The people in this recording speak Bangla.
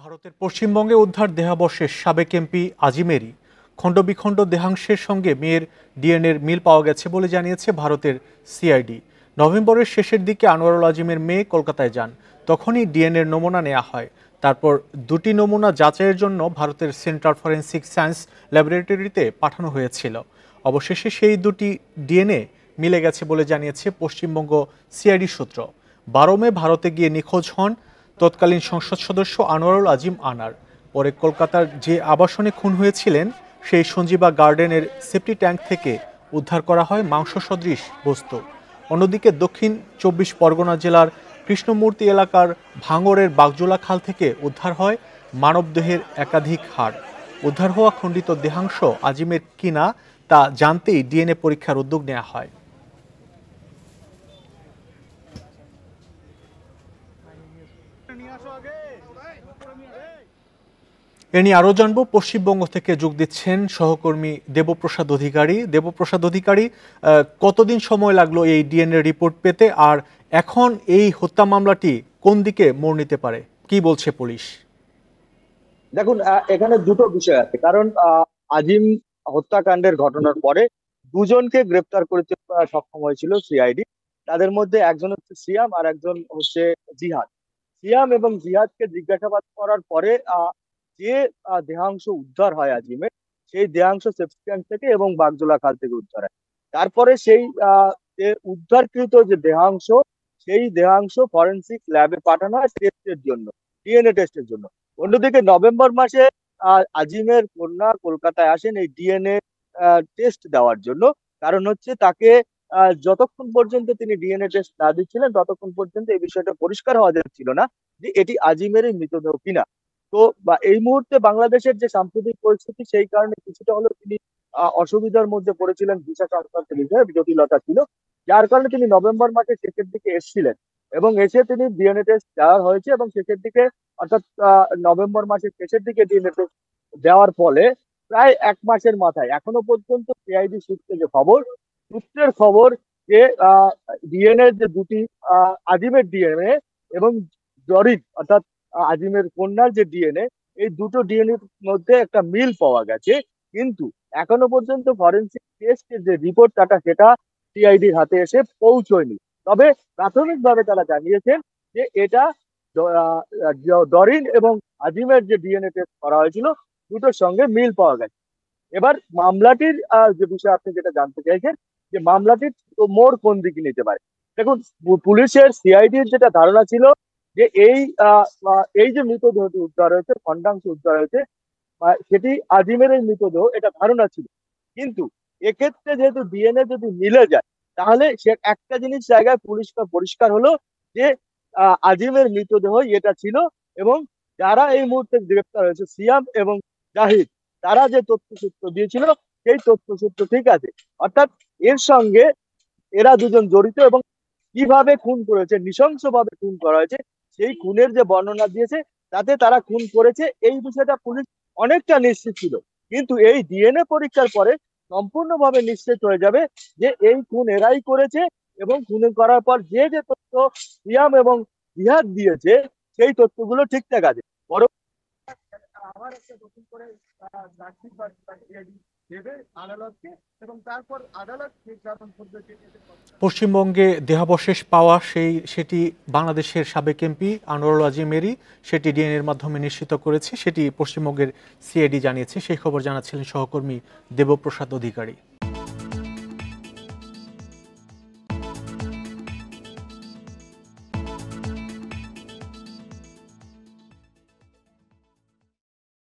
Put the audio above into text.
ভারতের পশ্চিমবঙ্গে উদ্ধার দেহাবশেষ সাবেক এমপি আজিমেরই খণ্ডবিখণ্ড দেহাংশের সঙ্গে মেয়ের ডিএনএর মিল পাওয়া গেছে বলে জানিয়েছে ভারতের সিআইডি। নভেম্বরের শেষের দিকে আনোয়ারুল আজিমের মেয়ে কলকাতায় যান, তখনই ডিএনএর নমুনা নেওয়া হয়। তারপর দুটি নমুনা যাচাইয়ের জন্য ভারতের সেন্ট্রাল ফরেন্সিক সায়েন্স ল্যাবরেটরিতে পাঠানো হয়েছিল। অবশেষে সেই দুটি ডিএনএ মিলে গেছে বলে জানিয়েছে পশ্চিমবঙ্গ সিআইডি সূত্র। 12 মে ভারতে গিয়ে নিখোঁজ হন তৎকালীন সংসদ সদস্য আনোয়ারুল আজিম আনার। পরে কলকাতার যে আবাসনে খুন হয়েছিলেন সেই সঞ্জীবা গার্ডেনের সেপ্টি ট্যাঙ্ক থেকে উদ্ধার করা হয় মাংস সদৃশ বস্তু। অন্যদিকে দক্ষিণ 24 পরগনা জেলার কৃষ্ণমূর্তি এলাকার ভাঙড়ের বাগজোলা খাল থেকে উদ্ধার হয় মানবদেহের একাধিক হাড়। উদ্ধার হওয়া খণ্ডিত দেহাংশ আজিমের কিনা তা জানতেই ডিএনএ পরীক্ষার উদ্যোগ নেওয়া হয়। এ নিয়ে আরো জানবো, পশ্চিমবঙ্গ থেকে যোগ দিচ্ছেন সহকর্মী দেবপ্রসাদ অধিকারী। দেবপ্রসাদ অধিকারী, কতদিন সময় লাগলো এই ডিএনএ রিপোর্ট পেতে, আর এখন এই হত্যা মামলাটি কোন দিকে মোড় নিতে পারে, কি বলছে পুলিশ? দেখুন, এখানে দুটো বিষয় আছে। কারণ আজিম হত্যাকাণ্ডের ঘটনার পরে দুজনকে গ্রেপ্তার করতে সক্ষম হয়েছিল সিআইডি। তাদের মধ্যে একজন হচ্ছে সিয়াম আর একজন হচ্ছে জিহাদ। সিয়াম এবং জিহাদকে জিজ্ঞাসাবাদ করার পরে যে দেহাংশ উদ্ধার হয় আজিমের, সেই দেহাংশ সেপ্টিক থেকে এবং বাগজোলা খাল থেকে উদ্ধার হয়। তারপরে সেই যে উদ্ধারকৃত যে দেহাংশ, সেই দেহাংশ ফরেন্সিক ল্যাবে পাঠানো হয় টেস্টের জন্য, ডিএনএ টেস্টের জন্য। অন্যদিকে নভেম্বর মাসে আজিমের কন্যা কলকাতায় আসেন এই ডিএনএ টেস্ট দেওয়ার জন্য। কারণ হচ্ছে তাকে যতক্ষণ পর্যন্ত তিনি ডিএনএ টেস্ট না দিচ্ছিলেন ততক্ষণ পর্যন্ত এই বিষয়টা পরিষ্কার হওয়া যাচ্ছিল না যে এটি আজিমেরই মৃতদেহ কিনা। তো এই মুহূর্তে বাংলাদেশের যে সাম্প্রতিক পরিস্থিতি, সেই কারণে কিছুটা হলেও তিনি অসুবিধার মধ্যে পড়েছিলেন, ভিসা সংক্রান্ত বিষয়ে জটিলতা ছিল, যার কারণে তিনি নভেম্বর মাসের শেষের দিকে এসেছিলেন এবং এসে তিনি ডিএনএ টেস্ট দেওয়া হয়েছে এবং শেষের দিকে, অর্থাৎ নভেম্বর মাসের শেষের দিকে ডিএনএ টেস্ট দেওয়ার ফলে প্রায় এক মাসের মাথায় এখনো পর্যন্ত সিআইডি সূত্রে যে খবর, সূত্রের খবর যে ডিএনএ যে দুটি আজিমের ডিএনএ এবং জরিন অর্থাৎ আজিমের কন্যার যে ডিএনএ, এই দুটো ডিএনএ মধ্যে একটা মিল পাওয়া গেছে। কিন্তু এখনো পর্যন্ত ফরেন্সিক টেস্টের যে রিপোর্টটা সেটা সিআইডির হাতে এসে পৌঁছয়নি। তবে প্রাথমিকভাবে তারা জানিয়েছেন যে এটা ডরিন এবং আজিমের যে ডিএনএ টেস্ট করা হয়েছিল দুটোর সঙ্গে মিল পাওয়া গেছে। এবার মামলাটির যে বিষয় আপনি যেটা জানতে চাইছেন, যে মামলাটির মোড় কোন দিকে নিতে পারে। দেখুন, পুলিশের সিআইডির যেটা ধারণা ছিল যে এই যে মৃতদেহটি উদ্ধার হয়েছে, খণ্ডাংশ উদ্ধার হয়েছে, সেটি আজিমের এই মৃতদেহ, এটা ধারণা ছিল। কিন্তু এক্ষেত্রে যেহেতু ডিএনএ যদি মিলে যায়, তাহলে সে একটা জিনিস জায়গায় পরিষ্কার হলো যে আজিমের মৃতদেহ এটা ছিল। এবং যারা এই মুহূর্তে গ্রেপ্তার হয়েছে সিয়াম এবং জাহিদ, তারা যে তথ্যসূত্র দিয়েছিল সেই তথ্যসূত্র ঠিক আছে। অর্থাৎ এর সঙ্গে এরা দুজন জড়িত এবং কিভাবে খুন করেছে, নৃশংসভাবে খুন করা হয়েছে, সেই খুনের যে বর্ণনা দিয়েছে তাতে তারা খুন করেছে এই বিষয়টা পুলিশ অনেকটা নিশ্চিত ছিল। কিন্তু এই ডিএনএ পরীক্ষার পরে সম্পূর্ণভাবে নিশ্চিত হয়ে যাবে যে এই খুন এরাই করেছে এবং খুন করার পর যে যে তথ্য সিয়াম এবং জিহাদ দিয়েছে সেই তথ্যগুলো ঠিকঠাক আছে। আবার একটা নতুন করে দেবে আদালতকে এবং তারপর আদালত নির্ধারণ করবে। পশ্চিমবঙ্গে দেহাবশেষ পাওয়া সেটি বাংলাদেশের সাবেক এমপি আনোয়ারুল আজিমেরই, সেটি ডিএনএর মাধ্যমে নিশ্চিত করেছে, সেটি পশ্চিমবঙ্গের সিআইডি জানিয়েছে। সেই খবর জানাচ্ছিলেন সহকর্মী দেবপ্রসাদ অধিকারী।